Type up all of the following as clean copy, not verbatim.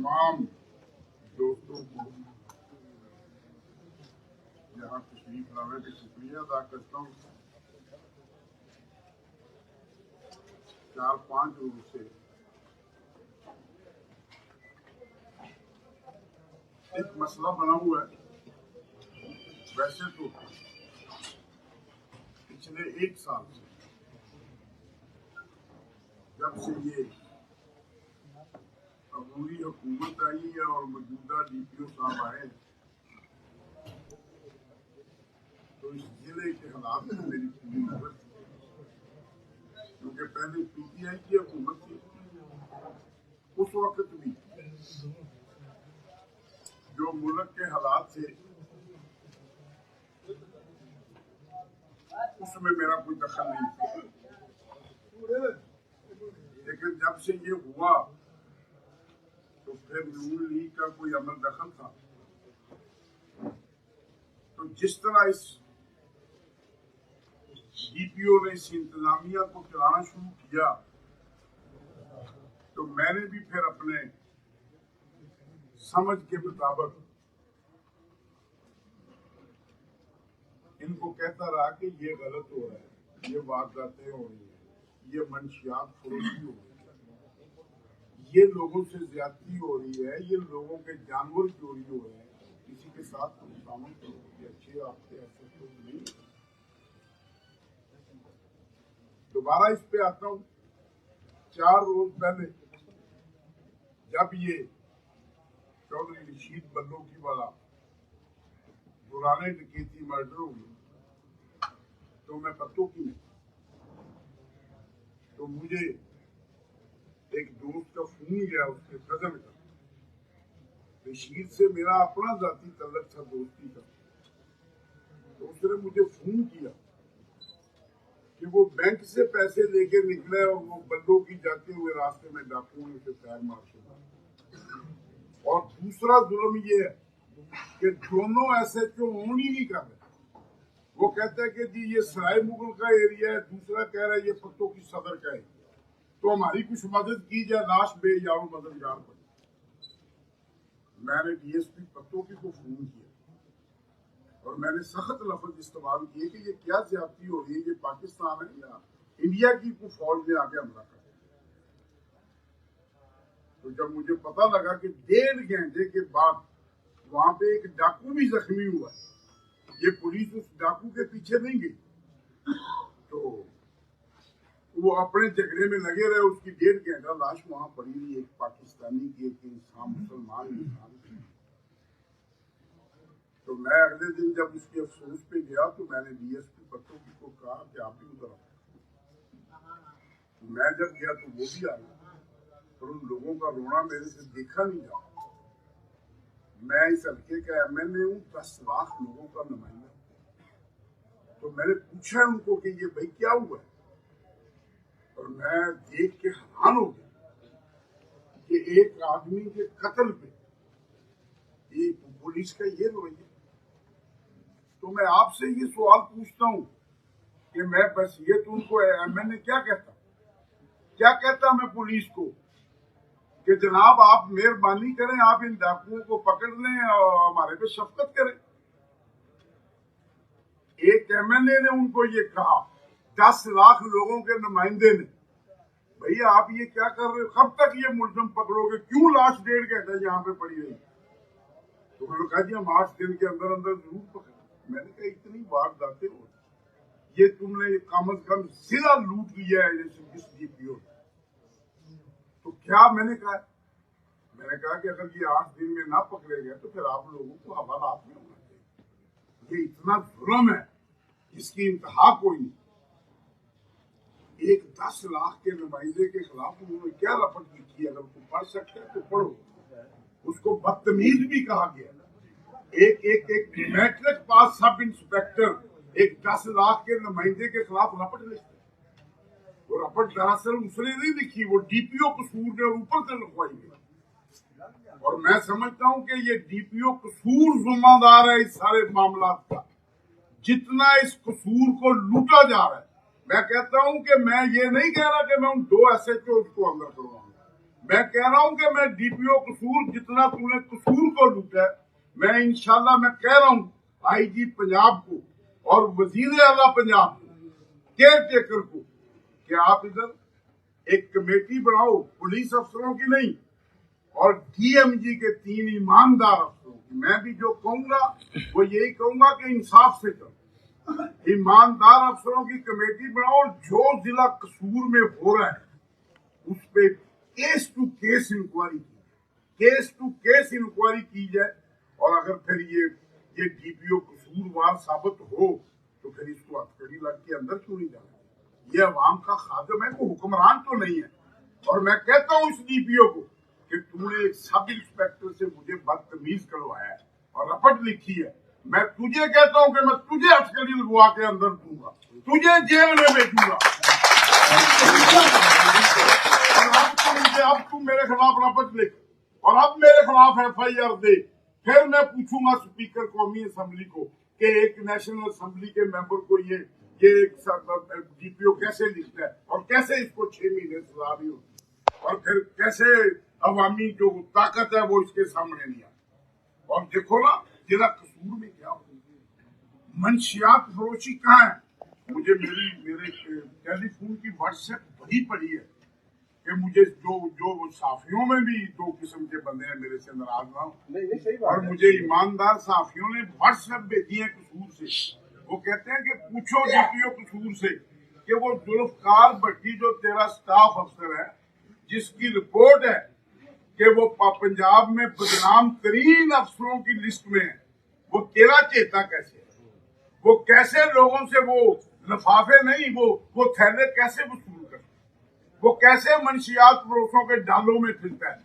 تمام دوستوں کو یہاں تشریف لانے کا شکریہ ادا کرتا ہوں. 4-5 روز سے ایک مسئلہ بنا ہوا ہے. ویسے تو پچھلے 1 سال سے جب سے یہ عبوری حکومت آئی ہے اور موجودہ ڈی پی او صاحب آئے تو اس ضلع کے حالات میں میری پوری نظر تھی، کیونکہ پہلے پی ٹی آئی کی حکومت تھی. اس وقت بھی جو ملک کے حالات تھے اس میں میرا کوئی دخل نہیں تھا. لیکن جب سے یہ ہوا تو پھر نون لیگ کا کوئی عمل دخل تھا. تو جس طرح اس ڈی پی او نے اس انتظامیہ کو چلانا شروع کیا تو میں نے بھی پھر اپنے سمجھ کے مطابق ان کو کہتا رہا کہ یہ غلط ہو رہا ہے، یہ وارداتیں ہو رہی ہیں، یہ منشیات فروختی ہو رہی ہے، یہ لوگوں سے زیادتی ہو رہی ہے، یہ لوگوں کے جانور چوری ہو رہے ہیں، کسی کے ساتھ کوئی تعاون کرو کہ اچھے آپ کے ایسے تو نہیں. دوبارہ اس پہ آتا ہوں. 4 روز پہلے جب یہ چودھری رشید بلوکی والا دورانِ ڈکیتی مرڈر ہوئی تو میں پتوں کی میں تو مجھے ایک دوست کا فون گیا اس کے قدم کا. رشید سے میرا اپنا ذاتی تعلق تھا، دوستی کا. تو اس نے مجھے فون کیا کہ وہ بینک سے پیسے لے کے نکلے اور وہ بلوں کی جاتے ہوئے راستے میں ڈاکوؤں نے اسے پیر مار چھوڑا. اور دوسرا ظلم یہ ہے کہ دونوں ایسے کیوں اون ہی نہیں کر رہے. وہ کہتا ہے کہ جی یہ سرائے مغل کا ایریا ہے، دوسرا کہہ رہا ہے یہ پتوں کی صدر کا ہے، تو ہماری کچھ مدد کی جائے، لاش بے یارو مددگار بنے. میں نے ڈی ایس پی پتوں کی کو فون کیا اور میں نے سخت لفظ استعمال کیے کہ یہ کیا زیادتی ہو رہی ہے، یہ پاکستان ہے یا انڈیا کی کوئی فوج نے آگے حملہ کر. تو جب مجھے پتا لگا کہ 1.5 گھنٹے کے بعد وہاں پہ ایک ڈاکو بھی زخمی ہوا ہے، یہ پولیس اس ڈاکو کے پیچھے نہیں گئی، تو وہ اپنے جھگڑے میں لگے رہے. اس کی 1.5 گھنٹہ لاش وہاں پڑی رہی، ایک پاکستانی کی، ایک انسان مسلمان انسان کی. تو میں اگلے دن جب اس کے افسوس پہ گیا تو میں نے ڈی ایس پی پتوں کی کو کہا کہ آپ بھی ادھر آؤ. میں جب گیا تو وہ بھی آئے اور ان لوگوں کا رونا میرے سے دیکھا نہیں جا. میں اس حلقے کا ایم ایل اے ہوں، 10 لاکھ لوگوں کا نمائندہ. تو میں نے پوچھا ان کو کہ یہ بھائی کیا ہوا ہے، اور میں دیکھ کے حیران ہو گیا کہ ایک آدمی کے قتل پہ یہ پولیس کا یہ رویہ. تو میں آپ سے یہ سوال پوچھتا ہوں کہ میں بس یہ تو ان کو ایم ایل اے کیا کہتا میں پولیس کو کہ جناب آپ مہربانی کریں، آپ ان ڈاکوؤں کو پکڑ لیں اور ہمارے پہ شفقت کریں. ایک ایم ایل اے نے ان کو یہ کہا، 10 لاکھ لوگوں کے نمائندے نے. بھئی آپ یہ کیا کر رہے ہو، کب تک یہ ملزم پکڑو گے، کیوں لاش 1.5 گھنٹہ یہاں پہ پڑی رہی. تو انہوں نے کہا جی ہم 8 دن کے اندر ضرور پکڑیں. میں نے کہا اتنی وارداتیں ہو، یہ تم نے کم از کم ضلع لوٹ لیا ہے جس ڈی پی او. تو کیا میں نے کہا کہ اگر یہ 8 دن میں نہ پکڑے گئے تو پھر آپ لوگوں کو حوالات میں ہونا چاہیے. یہ اتنا ظلم ہے جس کی انتہا کوئی نہیں. ایک 10 لاکھ کے نمائندے کے خلاف انہوں نے کیا رپٹ لکھی ہے، اگر کوئی پڑھ سکتے ہیں تو پڑھو. اس کو بدتمیز بھی کہا گیا. ایک میٹرک پاس سب انسپیکٹر ایک 10 لاکھ کے نمائندے کے خلاف رپٹ لکھتے. وہ رپٹ دراصل اس نے نہیں لکھی، وہ ڈی پی او قصور نے اوپر سے لکھوائی گئی. اور میں سمجھتا ہوں کہ یہ ڈی پی او قصور ذمہ دار ہے اس سارے معاملات کا. جتنا اس قصور کو لوٹا جا رہا ہے، میں کہتا ہوں کہ میں یہ نہیں کہہ رہا کہ میں ان 2 ایس ایچ اوز کو اندر کرواؤں گا. میں کہہ رہا ہوں کہ میں ڈی پی او قصور جتنا تم نے قصور کو لوٹا ہے، میں انشاءاللہ میں کہہ رہا ہوں آئی جی پنجاب کو اور وزیر اعلیٰ پنجاب کو، کیئر ٹیکر کو، کہ آپ ادھر ایک کمیٹی بناؤ پولیس افسروں کی نہیں اور ڈی ایم جی کے 3 ایماندار افسروں کی. میں بھی جو کہوں گا وہ یہی کہوں گا کہ انصاف سے کرو، ایماندار افسروں کی کمیٹی بناؤ. جو ضلع قصور میں ہو رہا ہے اس پہ کیس ٹو کیس انکوائری کی جائے. اور اگر پھر یہ ڈی پی او قصوروار ثابت ہو تو پھر اس کو ہتھکڑی لگ کے اندر کیوں نہیں جانا؟ یہ عوام کا خادم ہے، کوئی حکمران تو نہیں ہے. اور میں کہتا ہوں اس ڈی پی او کو کہ تم نے ایک سب انسپیکٹر سے مجھے بدتمیز کروایا ہے اور رپٹ لکھی ہے. میں تجھے کہتا ہوں کہ میں تجھے ہتھکڑی لگوا کے اندر دوں گا، تجھے جیل میں بھیجوں گا. اب تم میرے خلاف رپٹ لکھ اور اب میرے خلاف ایف آئی آر دے. پھر میں پوچھوں گا اسپیکر قومی اسمبلی کو کہ ایک نیشنل اسمبلی کے ممبر کو یہ ڈی پی او کیسے لکھتا ہے اور کیسے اس کو 6 مہینے سزا بھی ہوتی اور پھر کیسے عوامی جو طاقت ہے وہ اس کے سامنے نہیں آتی. اور دیکھو نا ضلع قصور میں کیا ہو، منشیات فروشی کہاں ہے؟ مجھے میرے ٹیلی فون کی واٹس ایپ بڑی پڑی ہے کہ مجھے جو صحافیوں میں بھی 2 قسم کے بندے ہیں، میرے سے ناراض نہ ہوں، اور مجھے ایماندار صحافیوں نے واٹس ایپ بھیجی ہے قصور سے. وہ کہتے ہیں کہ پوچھو ڈی پی او قصور سے کہ وہ ذوالفقار بھٹی جو تیرا سٹاف افسر ہے جس کی رپورٹ ہے کہ وہ پنجاب میں بدنام ترین افسروں کی لسٹ میں ہے، وہ تیرا چیتا کیسے ہے؟ وہ کیسے لوگوں سے وہ لفافے نہیں وہ تھیلے کیسے وصول کرتا ہے؟ وہ کیسے منشیات فروشوں کے ڈالوں میں پھرتا ہے؟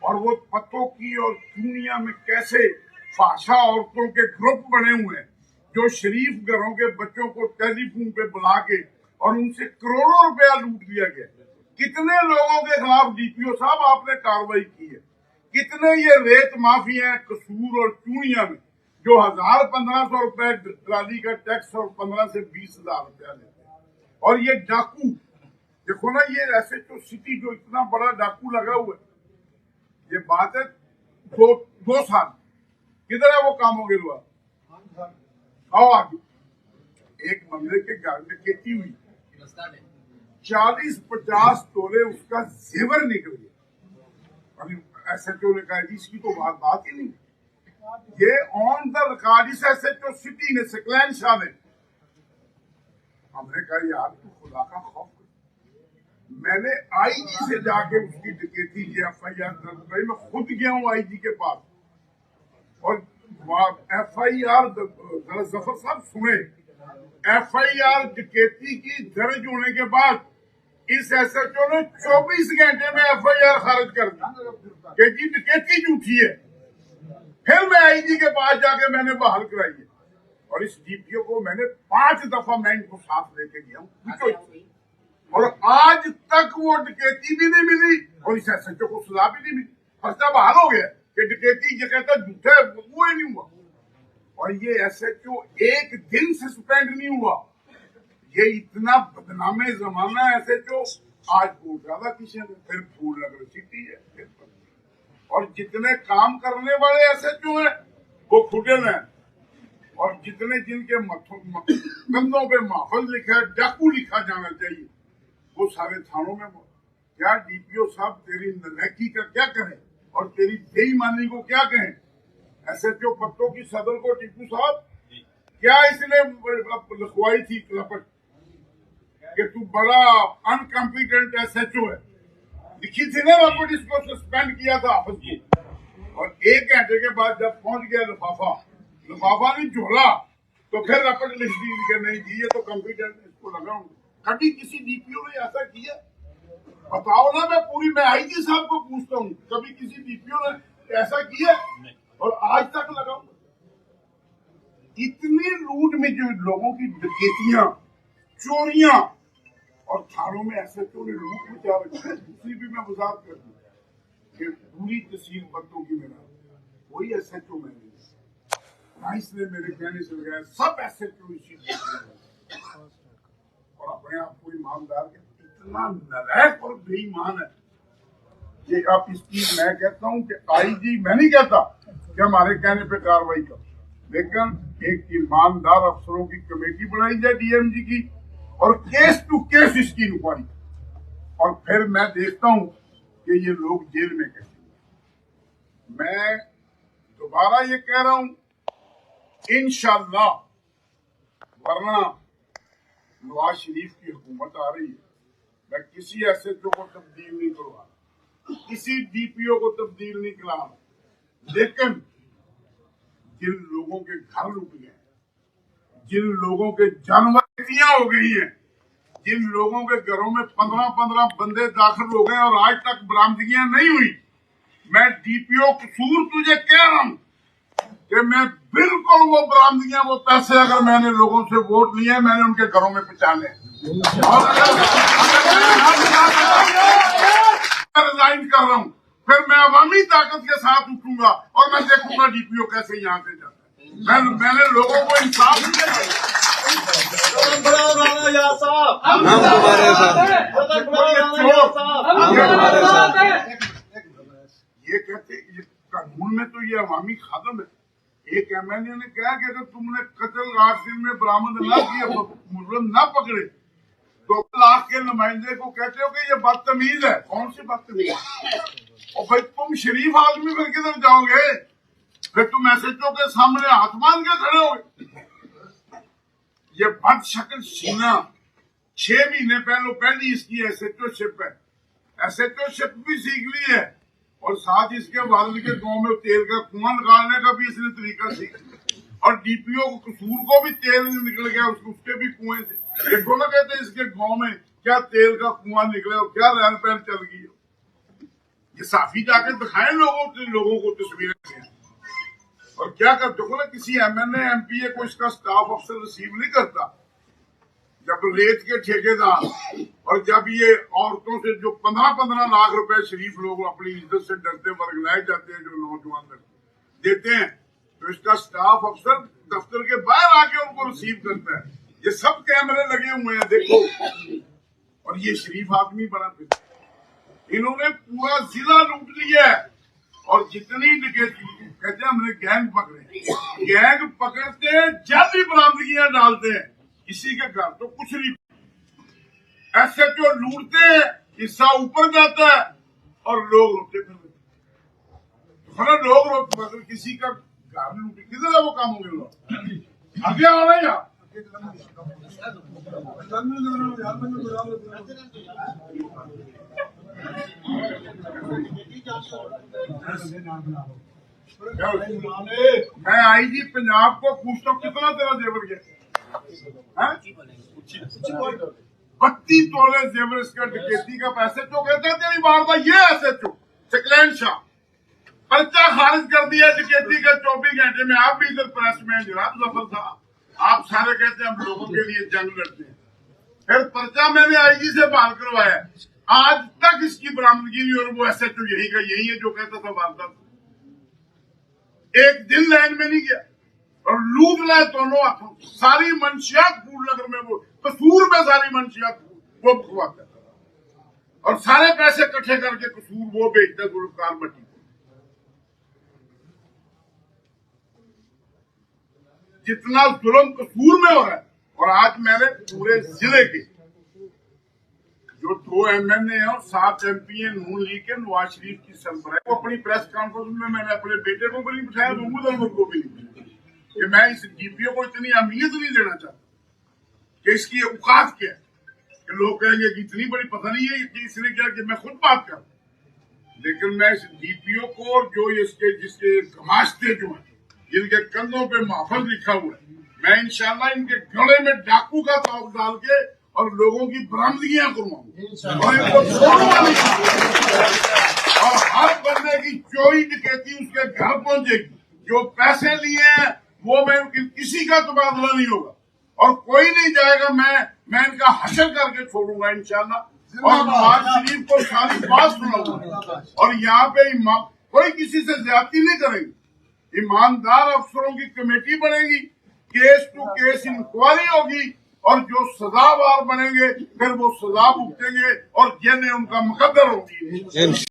اور وہ پتوں کی اور چونیاں میں کیسے فحشا عورتوں کے گروپ بنے ہوئے ہیں جو شریف گھروں کے بچوں کو ٹیلی فون پہ بلا کے اور ان سے کروڑوں روپیہ لوٹ لیا گیا. کتنے لوگوں کے خلاف ڈی پی او صاحب آپ نے کاروائی کی ہے؟ کتنے یہ ریت مافی ہیں قصور اور چونیاں میں جو 1000-1500 روپے ٹرالی کا ٹیکس اور 15 سے 20,000 روپیہ لیتے ہیں. اور یہ ڈاکو دیکھو نا، یہ ایسے تو سٹی جو اتنا بڑا ڈاکو لگا ہوا ہے، یہ بات ہے 2 سال کدھر ہے وہ کام ہو گیا؟ آؤ آگے. ایک بندے کے گھر میں کھیتی ہوئی 40-50 تولے اس کا زیور نکل گیا. ایس ایچ او نے کہا اس کی تو بات ہی نہیں. یہ آن دا ریکارڈ اس ایس ایچ او سٹی نے سکلین شاہ نے. ہم نے کہا یار تو خدا کا خوف. میں نے آئی جی سے جا کے اس کی ڈکیتی کی ایف آئی آر درج کرائی. میں خود گیا ہوں آئی جی کے پاس اور ایف آئی آر ظفر صاحب سنیں، ایف آئی آر ڈکیتی کی درج ہونے کے بعد اس ایس ایچ او نے 24 گھنٹے میں ایف آئی آر خارج کر دی کہ جی ڈکیتی جھوٹی ہے. پھر میں آئی جی کے پاس جا کے میں نے بحال کرائی ہے. اور اس ڈی پی او کو میں نے 5 دفعہ میں ان کو ساتھ لے کے گیا ہوں اور آج تک وہ ڈکیتی بھی نہیں ملی اور اس ایس ایچ او کو سزا بھی نہیں ملی. پرچہ بحال ہو گیا کہ ڈکیتی یہ کہتا جھوٹا ہے، وہ ہی نہیں ہوا. اور یہ ایس ایچ او ایک دن سے سسپینڈ نہیں ہوا. یہ اتنا بدنام زمانہ ایس ایچ او. آج کوٹ زیادہ کسی نے پھر پھول نگر سٹی ہے اور جتنے کام کرنے والے ایس ایچ او ہیں وہ کھٹے ہیں اور جتنے جن کے کندھوں پہ محفل لکھا ہے ڈاکو لکھا جانا چاہیے وہ سارے تھانوں میں. کیا ڈی پی او صاحب تیری نلائکی کا کیا کہیں اور تیری بے ایمانی کو کیا کہیں؟ ایس ایچ او پتوں کی صدر کو ٹیپو صاحب کیا اس نے لکھوائی تھی رپٹ کہ تو بڑا انکمپیٹنٹ ایس ایچ او ہے؟ لکھی تھی نا رپٹ، اس کو سسپینڈ کیا تھا آفس کو. اور 1 گھنٹے کے بعد جب پہنچ گیا لفافہ نہیں جھولا تو پھر رپٹ لکھ دی کہ نہیں جی یہ تو کمپیٹنٹ اس کو لگاؤں. کبھی کسی ڈی پی او نے ایسا کیا؟ بتاؤ نا. میں آئی جی صاحب کو پوچھتا ہوں کبھی کسی ڈی پی او نے ایسا کیا؟ اور آج تک لگاؤں. اتنی لوٹ میں جو لوگوں کی ڈکیتیاں چوریاں اور تھانوں میں ایسے تو لوٹ مچا رکھا ہے. دوسری بھی میں وضاحت کر دوں کہ پوری تحصیل پتوں کی میرا کوئی ایس ایچ او میں نہیں نہ اس نے میرے کہنے سے لگایا. سب ایس ایچ او اسی اور اپنے آپ کو ایماندار کے اتنا نالائق اور بے ایمان ہے کہ اب اس کی میں کہتا ہوں کہ آئی جی میں نہیں کہتا کہ ہمارے کہنے پہ کاروائی کرو، لیکن ایک ایماندار افسروں کی کمیٹی بنائی جائے ڈی ایم جی کی، اور کیس ٹو کیس اس کی انکوائری، اور پھر میں دیکھتا ہوں کہ یہ لوگ جیل میں کیسے۔ میں دوبارہ یہ کہہ رہا ہوں انشاءاللہ، ورنہ نواز شریف کی حکومت آ رہی ہے، میں کسی ایسے کو تبدیل نہیں کروا رہا، کسی ڈی پی او کو تبدیل نہیں کرا رہا، لیکن جن لوگوں کے گھر لوٹ گئے، جن لوگوں کے جانور ہو گئی ہیں، جن لوگوں کے گھروں میں 15 بندے داخل ہو گئے اور آج تک برآمدگیاں نہیں ہوئی، میں ڈی پی او قصور تجھے کہہ رہا ہوں کہ میں بالکل وہ برآمدگیاں، وہ پیسے اگر میں نے لوگوں سے ووٹ لیے میں نے ان کے گھروں میں پہنچانے اور ریزائن کر رہا ہوں، پھر میں عوامی طاقت کے ساتھ اٹھوں گا اور میں دیکھوں گا ڈی پی او کیسے یہاں سے جاتا ہے۔ میں نے لوگوں کو انصاف دیا۔ یہ کہتے قانون میں تو یہ عوامی خادم ہے۔ ایک ایم ایل اے نے کہا کہ اگر تم نے قتل 8 دن میں برآمد نہ کیا، مجرم نہ پکڑے، تو لاکھ کے نمائندے کو کہتے ہو کہ یہ بدتمیز ہے۔ کون سی بدتمیز؟ اور بھائی تم شریف آدمی پھر کدھر جاؤ گے؟ پھر تم ایس ایچ او کے سامنے ہاتھ مان کے کھڑے ہو گے۔ یہ بد شکل سینا 6 مہینے پہلی اس کی ایس ایچ او شپ ہے، ایس ایچ او شپ بھی سیکھ لی ہے، اور ساتھ اس کے والد کے گاؤں میں تیل کا کنواں نکالنے کا بھی اس نے طریقہ سیکھ لیا، اور ڈی پی او قصور کو بھی تیل نکل گیا اس کے بھی کنویں سے۔ دیکھو نا کہتے اس کے گاؤں میں کیا تیل کا کنواں نکلے اور کیا رہن پہن چل گئی۔ یہ صافی جا کے دکھائیں لوگوں کو تصویریں سے، اور کیا کر دیکھو نا کسی M N A M P A کو اس کا سٹاف افسر ریسیو نہیں کرتا، جب ریت کے ٹھیکیدار اور جب یہ عورتوں سے جو 15 لاکھ روپے شریف لوگ اپنی عزت سے ڈرتے ورگلائے جاتے ہیں، جو نوجوان دیتے ہیں، تو اس کا سٹاف افسر دفتر کے باہر آ کے ان کو ریسیو کرتا ہے۔ یہ سب کیمرے لگے ہوئے ہیں، دیکھو، اور یہ شریف آدمی بنا پھر انہوں نے پورا ضلع لوٹ لیا ہے، اور جتنی کہتے ہیں ہم نے گینگ پکڑے، گینگ پکڑتے جلدی برآمدگیاں ڈالتے ہیں، کسی کے گھر تو کچھ نہیں، ایسے جو لوٹتے ہیں حصہ اوپر جاتا ہے اور لوگ روتے پھر لوگ روتے، مگر کسی کا گھر لوٹے کدھر ہے وہ کام ہوں گے لوگ آگے آ رہے ہیں۔ میں آئی جی پنجاب کو پوچھتا ہوں کتنا تیرا زیور گیا؟ 32 تولے زیور اس کا ڈکیتی کا پیسے تو کہتے ہیں تیری بار بار یہ ایسے چو سکلین شاہ پرچہ خارج کر دیا ڈکیتی کا 24 گھنٹے میں۔ آپ بھی ادھر پریس میں جناب ظفر صاحب، آپ سارے کہتے ہیں ہم لوگوں کے لیے جنگ لڑتے ہیں، پھر پرچہ میں نے آئی جی سے بحال کروایا، آج تک اس کی برآمدگی نہیں، اور وہ ایس ایچ او یہی ہے جو کہتا تھا واردات ایک دن لائن میں نہیں گیا، اور لوٹ لائے دونوں ہاتھوں، ساری منشیات پھول نگر میں، وہ قصور میں ساری منشیات وہ بکواتا تھا، اور سارے پیسے اکٹھے کر کے قصور وہ بیچتا گلوکار مٹی۔ جتنا ظلم قصور میں ہو رہا ہے، اور آج میں نے پورے ضلع کے جو 2 ایم این اے ہیں اور 7 ایم پی ہیں نون لیگ کے، نواز شریف کی سربراہی کو اپنی پریس کانفرنس میں نے اپنے بیٹے کو بھی نہیں بٹھایا، محمود انور کو بھی نہیں بٹھایا، کہ میں اس ڈی پی او کو اتنی اہمیت نہیں دینا چاہتا کہ اس کی اوقات کیا ہے، کہ لوگ کہیں گے کہ اتنی بڑی پتہ نہیں ہے کہ اس نے کیا، کہ میں خود بات کروں، لیکن میں اس ڈی پی او کو اور جو جس کے گماشتے جو ہیں، جن کے کندھوں پہ محفل لکھا ہوا ہے، میں انشاءاللہ ان کے گھڑے میں ڈاکو کا توق ڈال کے اور لوگوں کی برآمدگیاں کرواؤں، اور ان کو چھوڑوں گا، اور ہر بندے کی چوری ڈکیتی اس کے گھر پہنچے گی، جو پیسے لیے ہیں وہ میں کسی کا تبادلہ نہیں ہوگا، اور کوئی نہیں جائے گا، میں ان کا حشر کر کے چھوڑوں گا انشاءاللہ، اور نواز شریف کو ساری بات سناؤں گا، اور یہاں پہ کوئی کسی سے زیادتی نہیں کرے گی، ایماندار افسروں کی کمیٹی بنے گی، کیس ٹو کیس انکوائری ہوگی، اور جو سزاوار بنیں گے پھر وہ سزا بھگتیں گے، اور جنہیں ان کا مقدر ہوگی۔